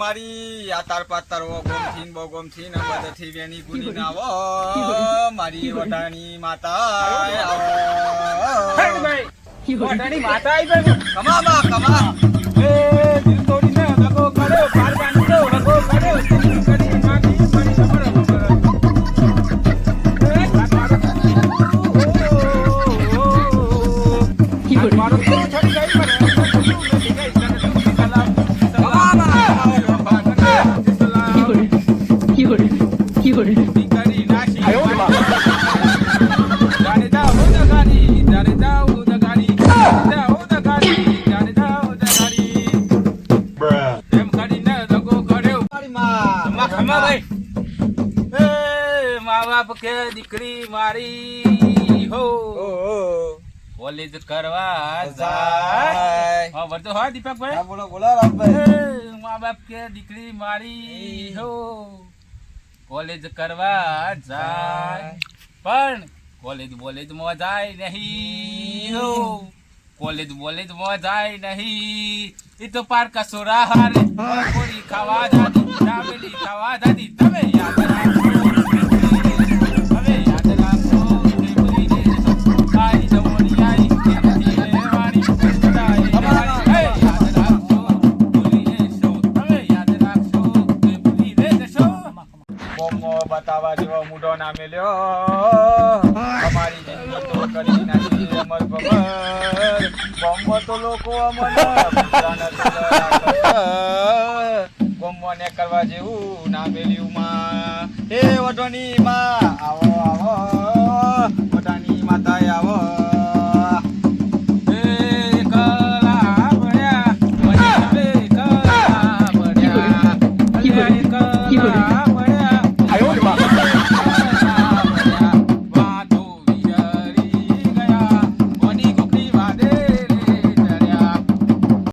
મારી આ તાર પાતાર ઓ ગોમ થીન બો ગોમ થીન બધેથી વેની ગુની ના આવો મારી વટાણી માતા આવો વટાણી માતા આવી ગઈ કમા બા કમા એ દિલ તોડીને લગો કર્યો પાર બાંધો લગો કર્યો કરી માટી પાણી સમરો મારો તો છડી ગઈ દીકરી મારી હો કોલેજ કરવા જાય હા વર્તો હા દીપકભાઈ હા બોલો બોલો રામભાઈ મા બાપ કે દીકરી મારી હો કોલેજ કરવા જાય પણ કોલેજ માં જાય નહીં હો કોલેજ માં જાય નહીં એ તો પાર કસોરા હારે કોરી ખાવા દાદી ચાવેલી ખાવા દાદી તમે યાદ રાખો બતાવા જેવો મૂડો ના મેલ્યો અમારી જિંદગી તો કરી નાખી અમર ખબર ગોમો તો લોકો અમને ગોમને કરવા જેવું ના મેલ્યું માં હે વઢોની માં આવો આવો વઢાની માતા આવો